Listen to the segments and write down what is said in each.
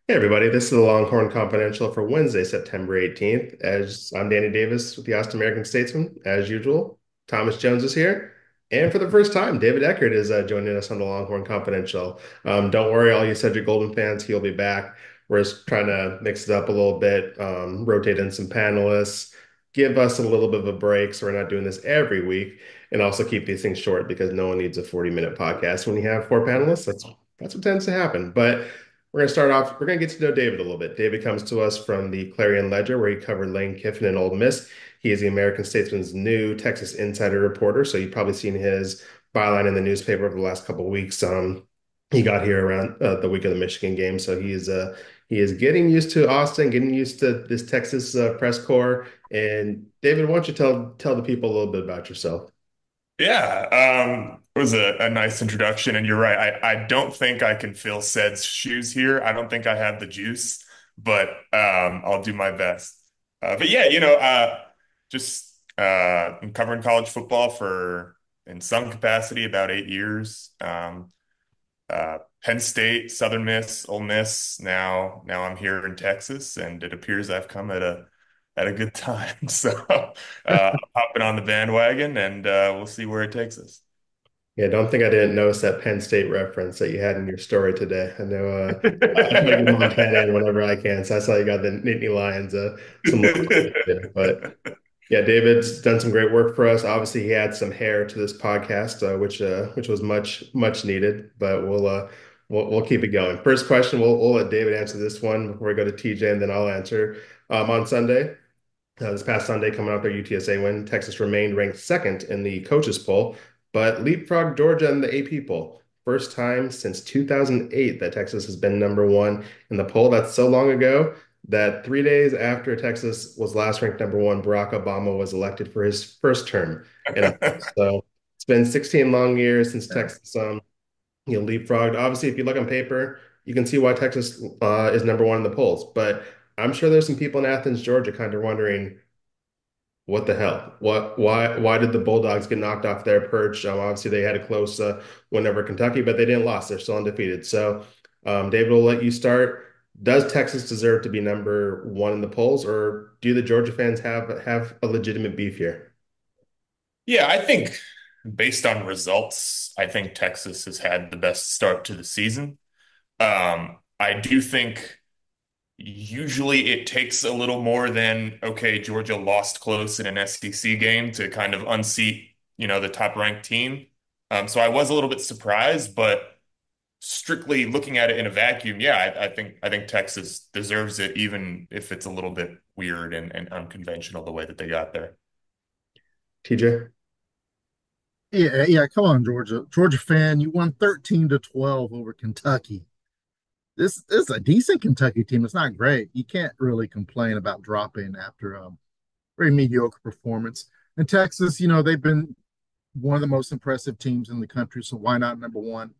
Hey everybody, this is the Longhorn Confidential for Wednesday, September 18th. As I'm Danny Davis with the Austin American-Statesman, as usual. Thomas Jones is here. And for the first time, David Eckert is joining us on the Longhorn Confidential. Don't worry, all you Cedric Golden fans, he'll be back. We're just trying to mix it up a little bit, rotate in some panelists, give us a little bit of a break so we're not doing this every week, and also keep these things short because no one needs a 40-minute podcast when you have four panelists. That's what tends to happen. But we're going to start off. We're going to get to know David a little bit. David comes to us from the Clarion Ledger, where he covered Lane Kiffin and Ole Miss. He is the American-Statesman's new Texas insider reporter. So you've probably seen his byline in the newspaper over the last couple of weeks. He got here around the week of the Michigan game, so he is getting used to Austin, getting used to this Texas press corps. And David, why don't you tell the people a little bit about yourself? It was a nice introduction, and you're right. I don't think I can fill Ced's shoes here. I don't think I have the juice, but I'll do my best. But yeah, just I'm covering college football for, in some capacity, about 8 years. Penn State, Southern Miss, Ole Miss. Now I'm here in Texas, and it appears I've come at a good time. So I'm hopping on the bandwagon, and we'll see where it takes us. Yeah, don't think I didn't notice that Penn State reference that you had in your story today. I know I try to get Montana in whenever I can, so I saw you got the Nittany Lions, some love there. But yeah, David's done some great work for us. Obviously, he had some hair to this podcast, which was much needed. But we'll keep it going. First question, we'll let David answer this one before we go to TJ, and then I'll answer. On Sunday. This past Sunday, coming out their UTSA win, Texas remained ranked second in the coaches poll, but leapfrogged Georgia in the AP poll. First time since 2008 that Texas has been number one in the poll. That's so long ago that 3 days after Texas was last ranked number one, Barack Obama was elected for his first term in office. So it's been 16 long years since Yeah. Texas, leapfrogged. Obviously, if you look on paper, you can see why Texas is number one in the polls. But I'm sure there's some people in Athens, Georgia, kind of wondering what the hell? Why did the Bulldogs get knocked off their perch? Obviously, they had a close win over Kentucky, but they didn't lose. They're still undefeated. So, David, will let you start. Does Texas deserve to be number one in the polls, or do the Georgia fans have a legitimate beef here? Yeah, I think based on results, I think Texas has had the best start to the season. I do think usually it takes a little more than, okay, Georgia lost close in an SEC game to kind of unseat, the top ranked team. So I was a little bit surprised, but strictly looking at it in a vacuum, yeah, I think Texas deserves it, even if it's a little bit weird and unconventional the way that they got there. TJ? Yeah. Come on, Georgia. Georgia fan, you won 13-12 over Kentucky. This is a decent Kentucky team. It's not great. You can't really complain about dropping after a very mediocre performance. And Texas, they've been one of the most impressive teams in the country. So why not number one?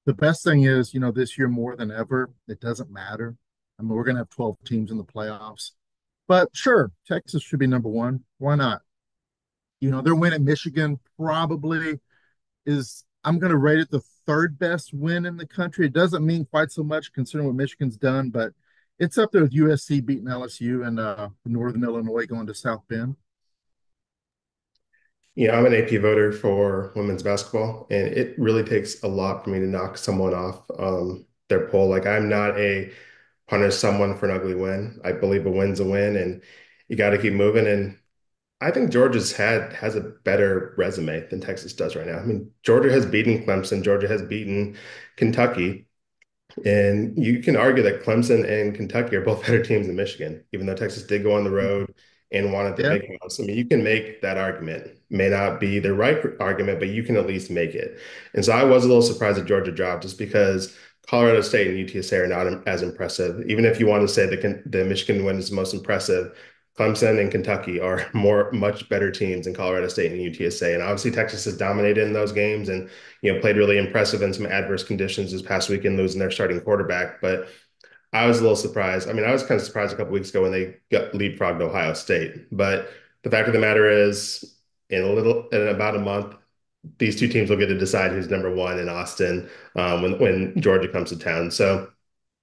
The best thing is, this year more than ever, it doesn't matter. I mean, we're going to have 12 teams in the playoffs. But sure, Texas should be number one. Why not? Their win at Michigan probably is, I'm going to rate it the third best win in the country. It doesn't mean quite so much considering what Michigan's done, but it's up there with USC beating LSU and Northern Illinois going to South Bend. Yeah, I'm an AP voter for women's basketball, and it really takes a lot for me to knock someone off their poll. Like, I'm not a punish someone for an ugly win. I believe a win's a win, and you got to keep moving. And I think Georgia's has a better resume than Texas does right now. I mean, Georgia has beaten Clemson, Georgia has beaten Kentucky, and you can argue that Clemson and Kentucky are both better teams than Michigan, even though Texas did go on the road and wanted the Yeah. big house. I mean, you can make that argument. May not be the right argument, but you can at least make it. And so I was a little surprised that Georgia dropped just because Colorado State and UTSA are not as impressive. Even if you want to say the Michigan win is the most impressive, Clemson and Kentucky are much better teams than Colorado State and UTSA. And obviously Texas has dominated in those games and played really impressive in some adverse conditions this past weekend, losing their starting quarterback. But I was a little surprised. I mean, I was kind of surprised a couple weeks ago when they got leapfrogged Ohio State. But the fact of the matter is, in about a month, these two teams will get to decide who's number one in Austin when Georgia comes to town. So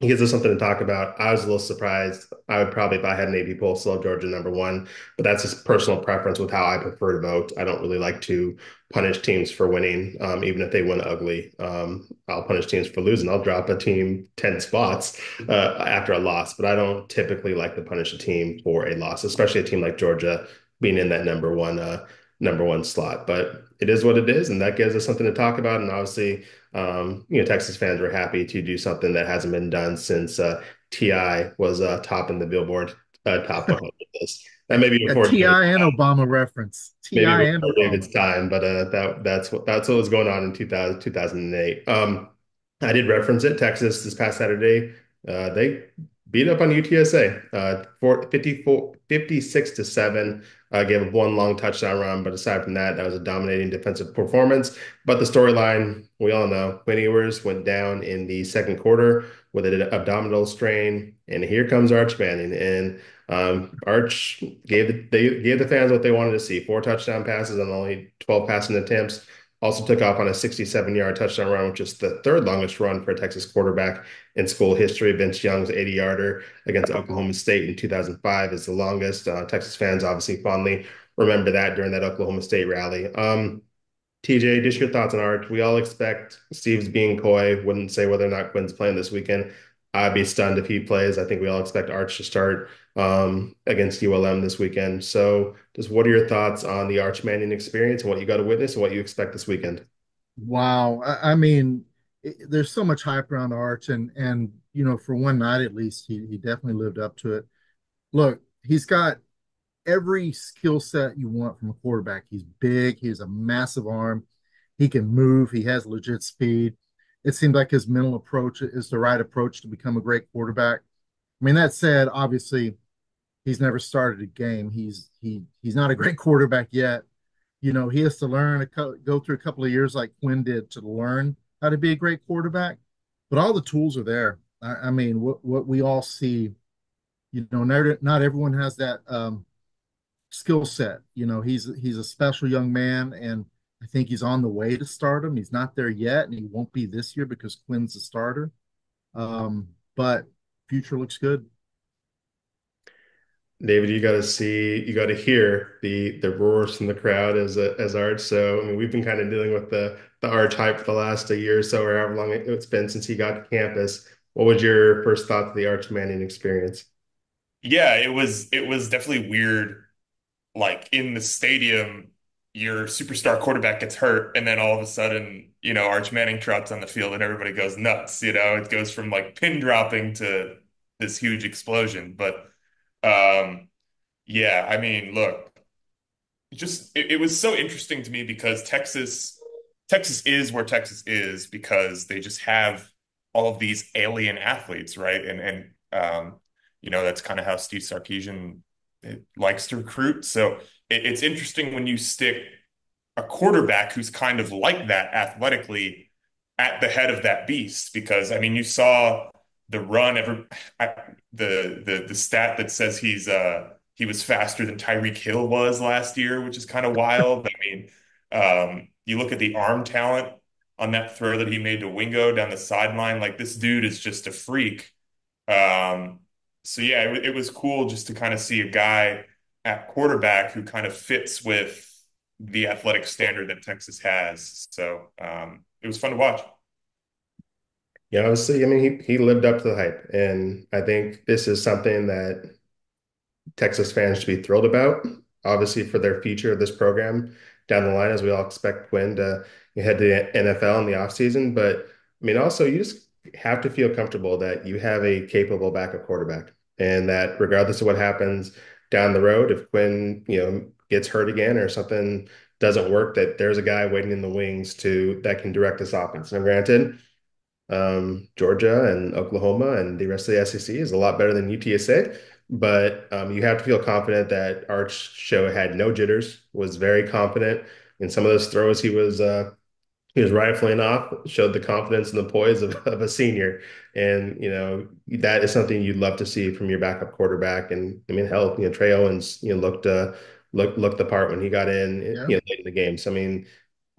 He gives us something to talk about. I was a little surprised. I would probably, if I had an AP poll, still have Georgia number one, but that's just personal preference with how I prefer to vote. I don't really like to punish teams for winning, even if they win ugly. I'll punish teams for losing. I'll drop a team 10 spots after a loss, but I don't typically like to punish a team for a loss, especially a team like Georgia being in that number one slot. But it is what it is, and that gives us something to talk about. And obviously, Texas fans were happy to do something that hasn't been done since T.I. was topping the Billboard top 100 list. That may be A before David, Ti and Obama reference. Ti maybe and before David's Obama. time, but that's what was going on in 2008. I did reference it. Texas this past Saturday, they beat up on UTSA, 56 to 7. Gave up one long touchdown run, but aside from that, that was a dominating defensive performance. But the storyline, we all know, Quinn Ewers went down in the second quarter with an abdominal strain, and here comes Arch Manning. And Arch gave the fans what they wanted to see: four touchdown passes on only 12 passing attempts. Also took off on a 67-yard touchdown run, which is the third longest run for a Texas quarterback in school history. Vince Young's 80-yarder against Oklahoma State in 2005 is the longest. Texas fans obviously fondly remember that during that Oklahoma State rally. TJ, just your thoughts on Arch. We all expect Steve's being coy, wouldn't say whether or not Quinn's playing this weekend. I'd be stunned if he plays. I think we all expect Arch to start against ULM this weekend. So, just what are your thoughts on the Arch Manning experience and what you got to witness and what you expect this weekend? Wow. I mean, there's so much hype around Arch, and for one night at least, he definitely lived up to it. Look, he's got every skill set you want from a quarterback. He's big, he has a massive arm, he can move, he has legit speed. It seems like his mental approach is the right approach to become a great quarterback. I mean, that said, obviously, he's never started a game. He's not a great quarterback yet. He has to go through a couple of years like Quinn did to learn how to be a great quarterback. But all the tools are there. I mean, what we all see, not everyone has that skill set. He's a special young man, and I think he's on the way to stardom. He's not there yet, and he won't be this year because Quinn's the starter. But future looks good. David, you got to hear the roars from the crowd as Arch. So I mean, we've been kind of dealing with the Arch hype for the last a year or so, or however long it's been since he got to campus. What was your first thought of the Arch Manning experience? Yeah, it was definitely weird. Like in the stadium, your superstar quarterback gets hurt, and then all of a sudden, Arch Manning trots on the field, and everybody goes nuts. It goes from like pin dropping to this huge explosion. But um, yeah, I mean, look, it was so interesting to me because Texas is where Texas is because they just have all of these alien athletes, right? And that's kind of how Steve Sarkisian likes to recruit. So it's interesting when you stick a quarterback who's kind of like that athletically at the head of that beast. Because I mean, you saw the run ever the stat that says he was faster than Tyreek Hill was last year, which is kind of wild. I mean, you look at the arm talent on that throw that he made to Wingo down the sideline. Like this dude is just a freak. Um, so yeah, it was cool just to kind of see a guy at quarterback who kind of fits with the athletic standard that Texas has. So it was fun to watch. Yeah, obviously, I mean, he lived up to the hype, and I think this is something that Texas fans should be thrilled about, obviously, for their future of this program down the line, as we all expect Quinn to head to the NFL in the offseason. But I mean, also, you just have to feel comfortable that you have a capable backup quarterback, and that regardless of what happens down the road, if Quinn, gets hurt again or something doesn't work, that there's a guy waiting in the wings to that can direct this offense. And granted, Georgia and Oklahoma and the rest of the SEC is a lot better than UTSA. But you have to feel confident that Arch Show had no jitters, was very confident in some of those throws he was rifling off, showed the confidence and the poise of a senior. And, that is something you'd love to see from your backup quarterback. And I mean, hell, Trey Owens, looked the part when he got in, Yeah. late in the game. So I mean,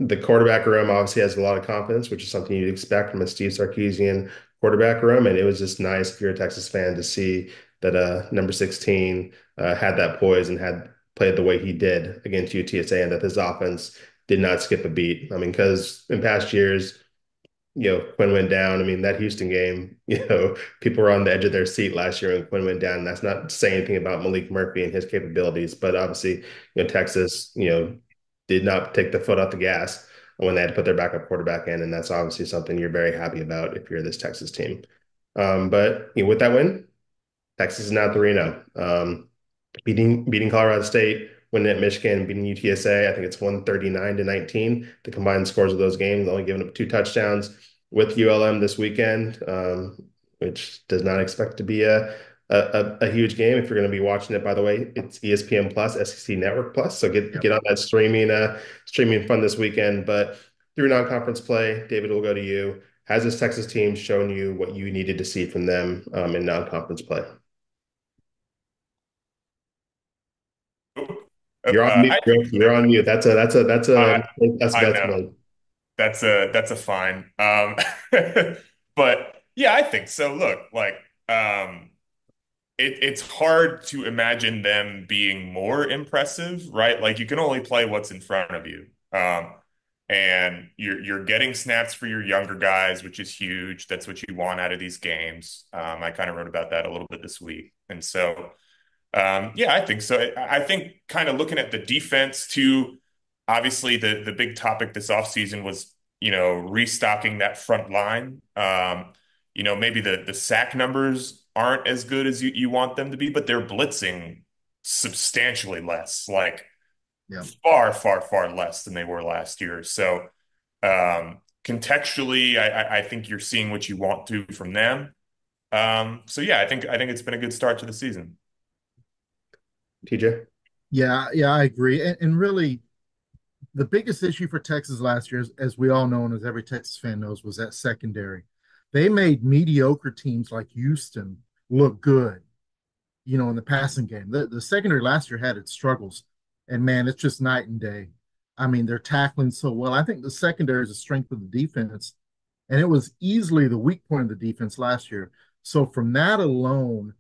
the quarterback room obviously has a lot of confidence, which is something you'd expect from a Steve Sarkisian quarterback room. And it was just nice if you're a Texas fan to see that number 16 had that poise and had played the way he did against UTSA, and that his offense did not skip a beat. I mean, because in past years, Quinn went down. I mean, that Houston game, people were on the edge of their seat last year when Quinn went down. That's not to say anything about Malik Murphy and his capabilities, but obviously, Texas, did not take the foot off the gas when they had to put their backup quarterback in, and that's obviously something you're very happy about if you're this Texas team. But with that win, Texas is now 3-0. Beating Colorado State, winning at Michigan, beating UTSA. I think it's 139-19. The combined scores of those games, only giving up two touchdowns with ULM this weekend, which does not expect to be a huge game. If you're going to be watching it, by the way, it's ESPN Plus, SEC Network Plus. So Yep. get on that streaming fun this weekend. But through non-conference play, David will go to you. Has this Texas team shown you what you needed to see from them in non-conference play? You're on mute, I bro. think You're on mute. I, That's I best know made. that's a fine. But yeah, I think so. Look, like it's hard to imagine them being more impressive, right? Like you can only play what's in front of you. And you're getting snaps for your younger guys, which is huge. That's what you want out of these games. I kind of wrote about that a little bit this week. And so yeah, I think so. I think kind of looking at the defense too, obviously the big topic this offseason was, restocking that front line. Maybe the sack numbers aren't as good as you want them to be, but they're blitzing substantially less, like Yeah. far, far, far less than they were last year. So contextually, I think you're seeing what you want to from them. So yeah, I think it's been a good start to the season. TJ? Yeah, I agree. And really, the biggest issue for Texas last year, as we all know, and as every Texas fan knows, was that secondary. They made mediocre teams like Houston look good, in the passing game. The secondary last year had its struggles, and man, it's just night and day. I mean, they're tackling so well. I think the secondary is a strength of the defense, and it was easily the weak point of the defense last year. So from that alone,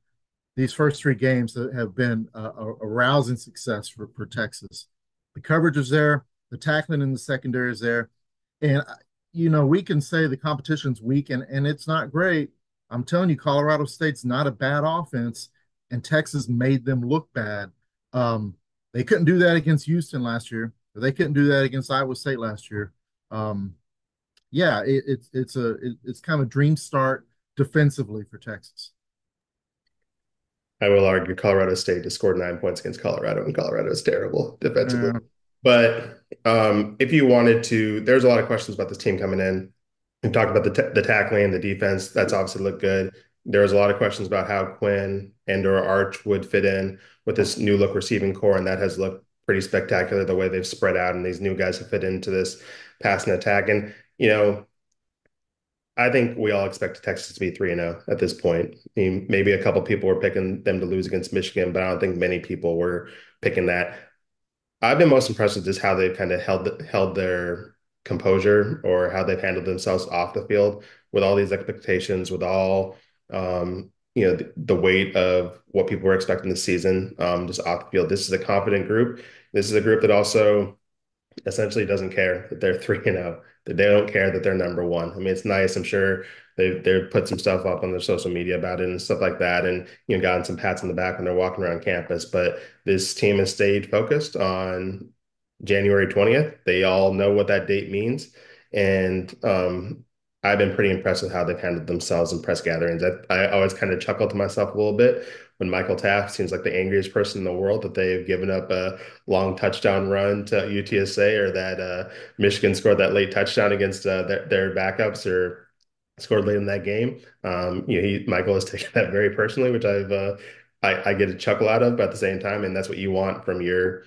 these first three games have been a rousing success for Texas. The coverage is there, the tackling in the secondary is there, and we can say the competition's weak and it's not great. I'm telling you, Colorado State's not a bad offense, and Texas made them look bad. They couldn't do that against Houston last year. They couldn't do that against Iowa State last year. Um, yeah, it's kind of a dream start defensively for Texas. I will argue Colorado State just scored 9 points against Colorado, and Colorado is terrible defensively. Uh, But if you wanted to, there's a lot of questions about this team coming in. We talked about the tackling, the defense. That's obviously looked good. There was a lot of questions about how Quinn and/or Arch would fit in with this new look receiving core, and that has looked pretty spectacular the way they've spread out, and these new guys have fit into this passing attack. And I think we all expect Texas to be 3-0 at this point. I mean, maybe a couple people were picking them to lose against Michigan, but I don't think many people were picking that. I've been most impressed with just how they've kind of held their composure, or how they've handled themselves off the field with all these expectations, with all the weight of what people were expecting this season, just off the field. This is a confident group. This is a group that also essentially doesn't care that they're 3-0, that they don't care that they're number one. I mean, it's nice. I'm sure they've put some stuff up on their social media about it and stuff like that, and gotten some pats on the back when they're walking around campus. But this team has stayed focused on January 20th. They all know what that date means. And I've been pretty impressed with how they've handled themselves in press gatherings. I always kind of chuckle to myself a little bit when Michael Taft seems like the angriest person in the world that they've given up a long touchdown run to UTSA, or that Michigan scored that late touchdown against their backups, or scored late in that game. Michael has taken that very personally, which I get a chuckle out of, but at the same time, and that's what you want from your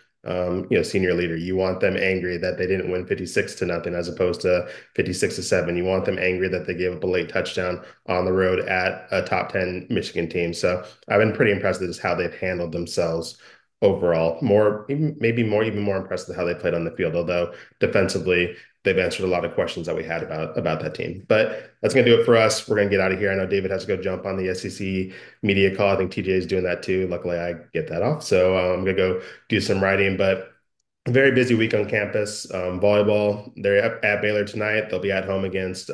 senior leader. You want them angry that they didn't win 56-0 as opposed to 56-7. You want them angry that they gave up a late touchdown on the road at a top 10 Michigan team. So I've been pretty impressed with just how they've handled themselves overall. More, maybe more, even more impressed with how they played on the field. Although defensively, they've answered a lot of questions that we had about that team. But that's gonna do it for us. We're gonna get out of here. I know David has to go jump on the SEC media call. I think TJ is doing that too. Luckily, I get that off, so I'm gonna go do some writing. But very busy week on campus. Volleyball, they're at Baylor tonight. They'll be at home against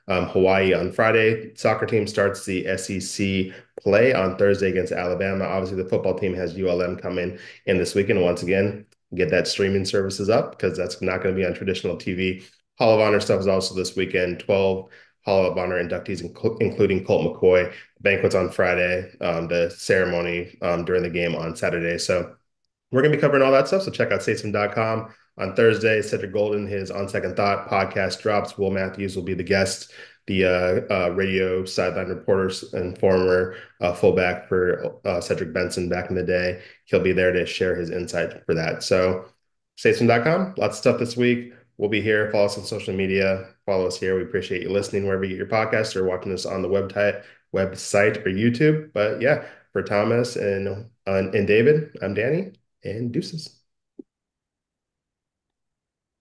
Hawaii on Friday. Soccer team starts the SEC play on Thursday against Alabama. Obviously, the football team has ULM coming in this weekend. Once again, get that streaming services up because that's not going to be on traditional TV. Hall of Honor stuff is also this weekend. 12 Hall of Honor inductees, including Colt McCoy. Banquets on Friday. The ceremony during the game on Saturday. So we're going to be covering all that stuff. So check out statesman.com. On Thursday, Cedric Golden, his On Second Thought podcast drops. Will Matthews will be the guest, the radio sideline reporter and former fullback for Cedric Benson back in the day. He'll be there to share his insight for that. So statesman.com, lots of stuff this week. We'll be here. Follow us on social media. Follow us here. We appreciate you listening wherever you get your podcast or watching us on the website or YouTube. But yeah, for Thomas and David, I'm Danny and deuces.